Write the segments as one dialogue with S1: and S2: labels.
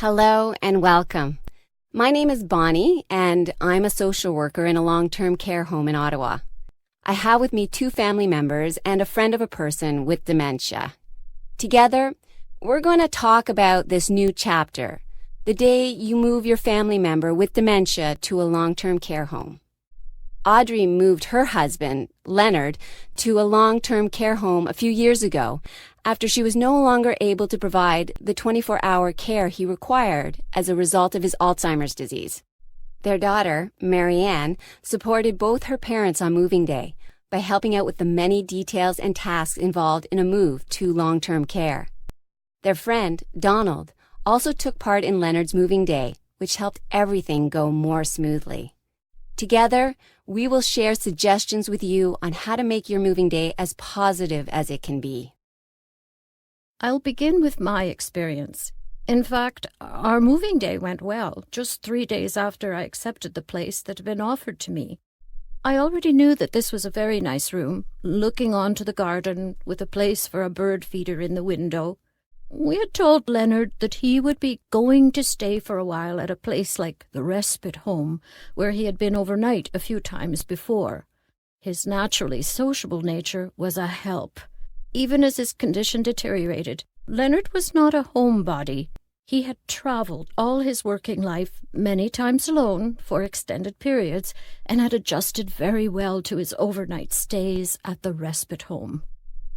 S1: Hello and welcome. My name is Bonnie, and I'm a social worker in a long-term care home in Ottawa. I have with me 2 family members and a friend of a person with dementia. Together, we're going to talk about this new chapter, the day you move your family member with dementia to a long-term care home. Audrey moved her husband, Leonard, to a long-term care home a few years ago after she was no longer able to provide the 24-hour care he required as a result of his Alzheimer's disease. Their daughter, Marianne, supported both her parents on moving day by helping out with the many details and tasks involved in a move to long-term care. Their friend, Donald, also took part in Leonard's moving day, which helped everything go more smoothly. Together, we will share suggestions with you on how to make your moving day as positive as it can be.
S2: I'll begin with my experience. In fact, our moving day went well, just 3 days after I accepted the place that had been offered to me. I already knew that this was a very nice room, looking onto the garden with a place for a bird feeder in the window. We had told Leonard that he would be going to stay for a while at a place like the respite home, where he had been overnight a few times before. His naturally sociable nature was a help. Even as his condition deteriorated, Leonard was not a homebody. He had travelled all his working life, many times alone, for extended periods, and had adjusted very well to his overnight stays at the respite home.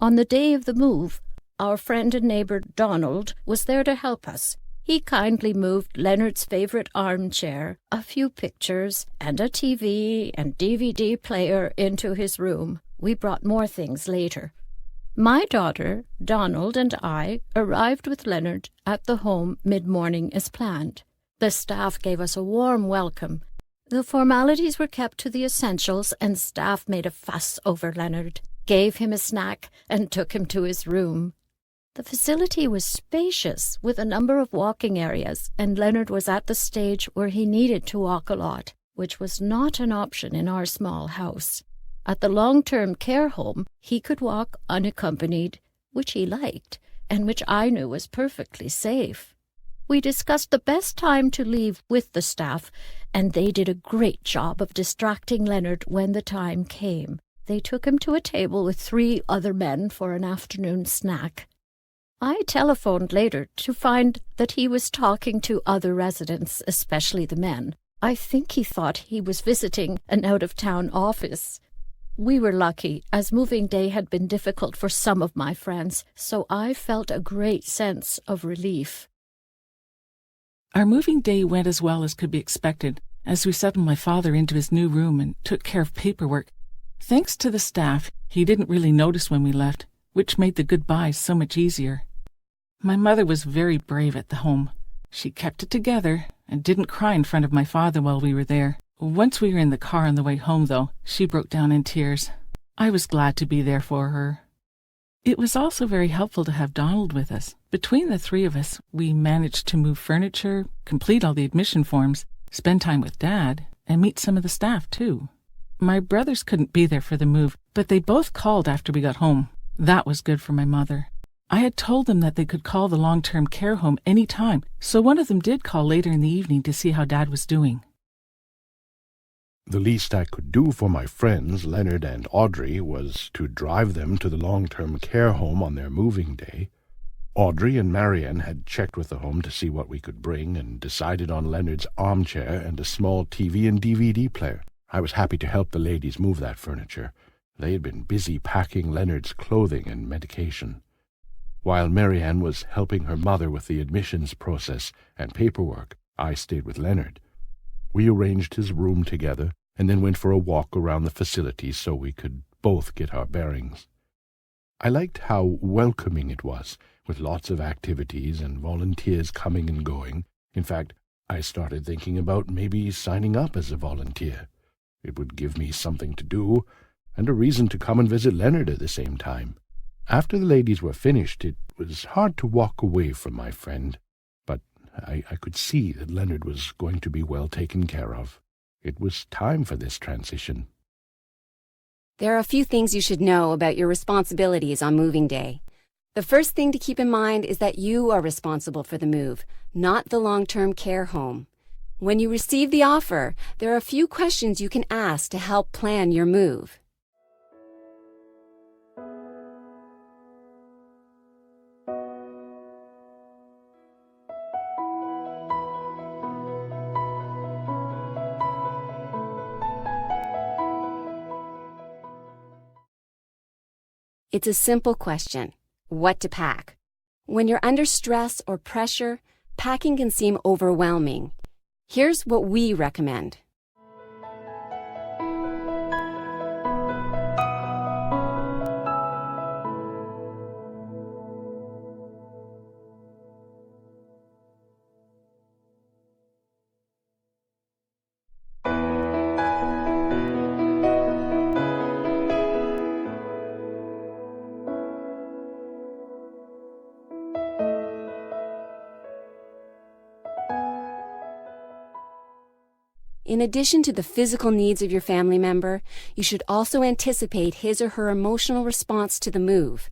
S2: On the day of the move, our friend and neighbour Donald was there to help us. He kindly moved Leonard's favourite armchair, a few pictures, and a TV and DVD player into his room. We brought more things later. My daughter, Donald, and I arrived with Leonard at the home mid-morning as planned. The staff gave us a warm welcome. The formalities were kept to the essentials, and staff made a fuss over Leonard, gave him a snack, and took him to his room. The facility was spacious, with a number of walking areas, and Leonard was at the stage where he needed to walk a lot, which was not an option in our small house. At the long-term care home, he could walk unaccompanied, which he liked, and which I knew was perfectly safe. We discussed the best time to leave with the staff, and they did a great job of distracting Leonard when the time came. They took him to a table with 3 other men for an afternoon snack. I telephoned later to find that he was talking to other residents, especially the men. I think he thought he was visiting an out-of-town office. We were lucky, as moving day had been difficult for some of my friends, so I felt a great sense of relief.
S3: Our moving day went as well as could be expected, as we settled my father into his new room and took care of paperwork. Thanks to the staff, he didn't really notice when we left, which made the goodbyes so much easier. My mother was very brave at the home. She kept it together and didn't cry in front of my father while we were there. Once we were in the car on the way home, though, she broke down in tears. I was glad to be there for her. It was also very helpful to have Donald with us. Between the 3 of us, we managed to move furniture, complete all the admission forms, spend time with Dad, and meet some of the staff, too. My brothers couldn't be there for the move, but they both called after we got home. That was good for my mother. I had told them that they could call the long-term care home any time, so one of them did call later in the evening to see how Dad was doing.
S4: The least I could do for my friends, Leonard and Audrey, was to drive them to the long-term care home on their moving day. Audrey and Marianne had checked with the home to see what we could bring and decided on Leonard's armchair and a small TV and DVD player. I was happy to help the ladies move that furniture. They had been busy packing Leonard's clothing and medication. While Marianne was helping her mother with the admissions process and paperwork, I stayed with Leonard. We arranged his room together and then went for a walk around the facility so we could both get our bearings. I liked how welcoming it was, with lots of activities and volunteers coming and going. In fact, I started thinking about maybe signing up as a volunteer. It would give me something to do and a reason to come and visit Leonard at the same time. After the ladies were finished, it was hard to walk away from my friend, but I could see that Leonard was going to be well taken care of. It was time for this transition.
S1: There are a few things you should know about your responsibilities on moving day. The first thing to keep in mind is that you are responsible for the move, not the long-term care home. When you receive the offer, there are a few questions you can ask to help plan your move. It's a simple question: what to pack? When you're under stress or pressure, packing can seem overwhelming. Here's what we recommend. In addition to the physical needs of your family member, you should also anticipate his or her emotional response to the move.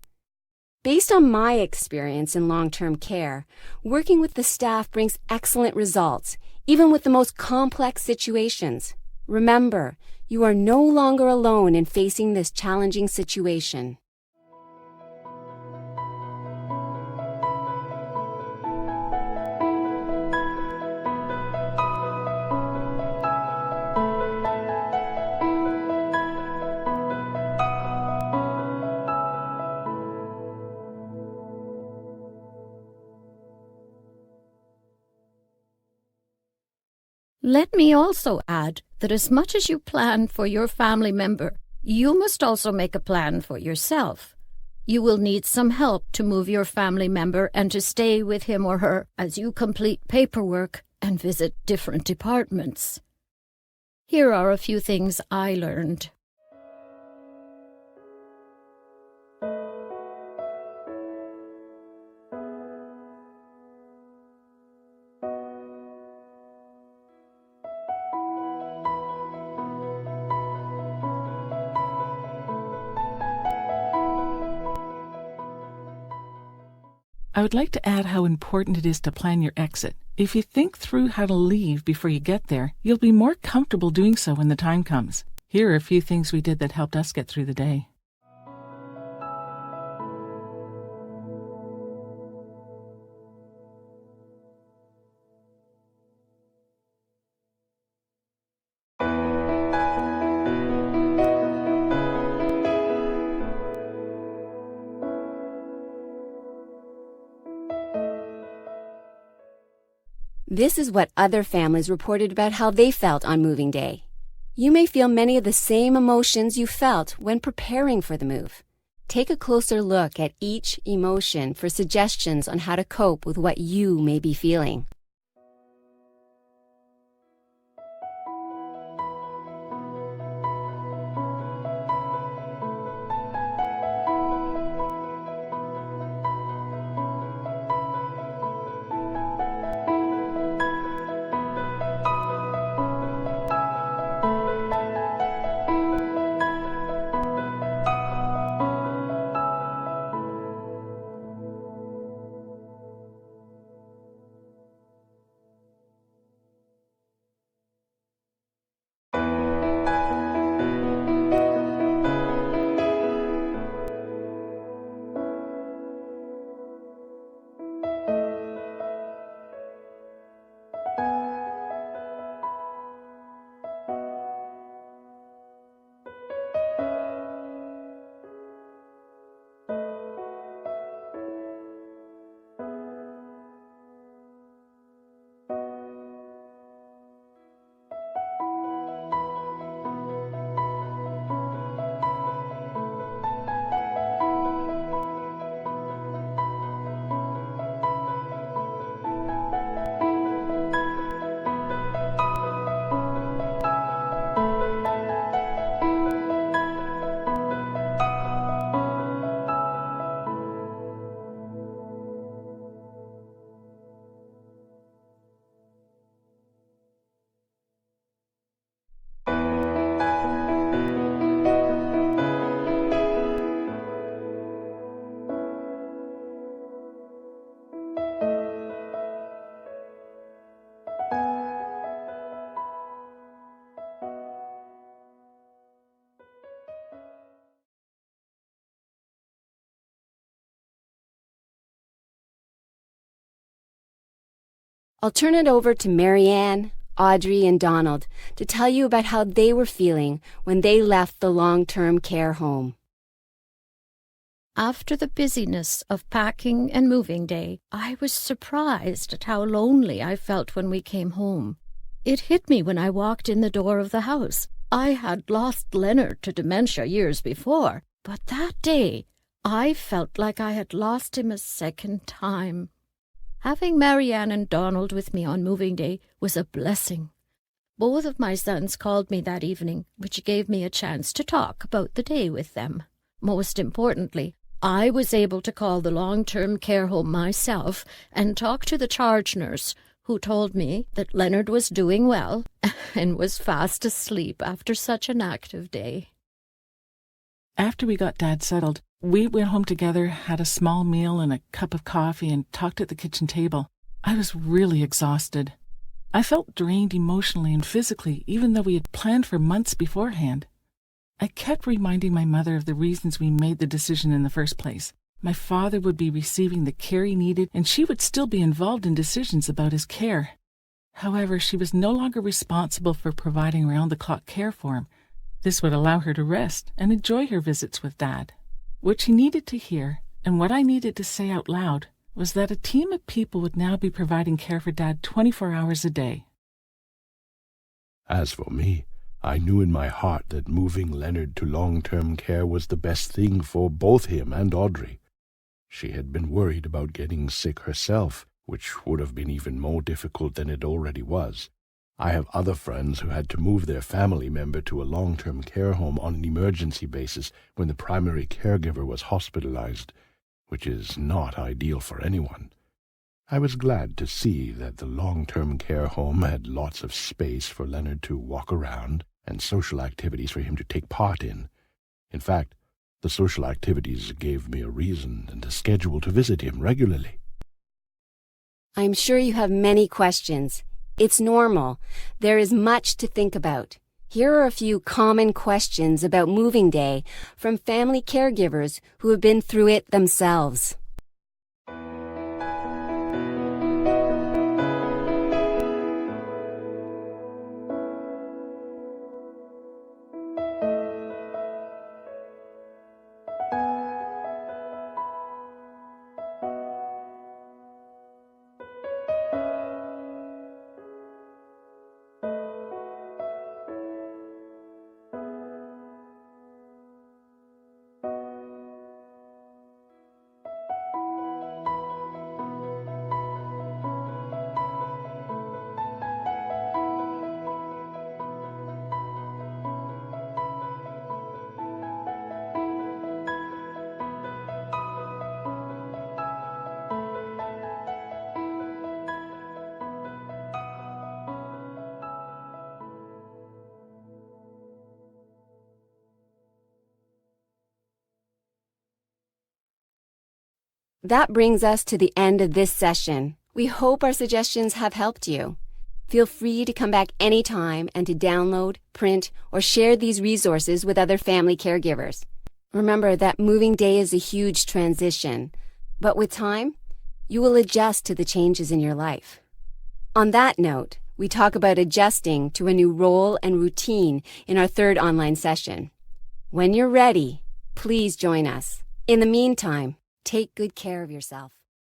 S1: Based on my experience in long-term care, working with the staff brings excellent results, even with the most complex situations. Remember, you are no longer alone in facing this challenging situation.
S2: Let me also add that as much as you plan for your family member, you must also make a plan for yourself. You will need some help to move your family member and to stay with him or her as you complete paperwork and visit different departments. Here are a few things I learned.
S3: I would like to add how important it is to plan your exit. If you think through how to leave before you get there, you'll be more comfortable doing so when the time comes. Here are a few things we did that helped us get through the day.
S1: This is what other families reported about how they felt on moving day. You may feel many of the same emotions you felt when preparing for the move. Take a closer look at each emotion for suggestions on how to cope with what you may be feeling. I'll turn it over to Marianne, Audrey, and Donald to tell you about how they were feeling when they left the long-term care home.
S2: After the busyness of packing and moving day, I was surprised at how lonely I felt when we came home. It hit me when I walked in the door of the house. I had lost Leonard to dementia years before, but that day I felt like I had lost him a second time. Having Marianne and Donald with me on moving day was a blessing. Both of my sons called me that evening, which gave me a chance to talk about the day with them. Most importantly, I was able to call the long-term care home myself and talk to the charge nurse, who told me that Leonard was doing well and was fast asleep after such an active day.
S3: After we got Dad settled, we went home together, had a small meal and a cup of coffee, and talked at the kitchen table. I was really exhausted. I felt drained emotionally and physically, even though we had planned for months beforehand. I kept reminding my mother of the reasons we made the decision in the first place. My father would be receiving the care he needed, and she would still be involved in decisions about his care. However, she was no longer responsible for providing round-the-clock care for him. This would allow her to rest and enjoy her visits with Dad. What she needed to hear, and what I needed to say out loud, was that a team of people would now be providing care for Dad 24 hours a day.
S4: As for me, I knew in my heart that moving Leonard to long-term care was the best thing for both him and Audrey. She had been worried about getting sick herself, which would have been even more difficult than it already was. I have other friends who had to move their family member to a long-term care home on an emergency basis when the primary caregiver was hospitalized, which is not ideal for anyone. I was glad to see that the long-term care home had lots of space for Leonard to walk around and social activities for him to take part in. In fact, the social activities gave me a reason and a schedule to visit him regularly.
S1: I'm sure you have many questions. It's normal. There is much to think about. Here are a few common questions about moving day from family caregivers who have been through it themselves. That brings us to the end of this session. We hope our suggestions have helped you. Feel free to come back anytime and to download, print, or share these resources with other family caregivers. Remember that moving day is a huge transition, but with time, you will adjust to the changes in your life. On that note, we talk about adjusting to a new role and routine in our third online session. When you're ready, please join us. In the meantime, take good care of yourself.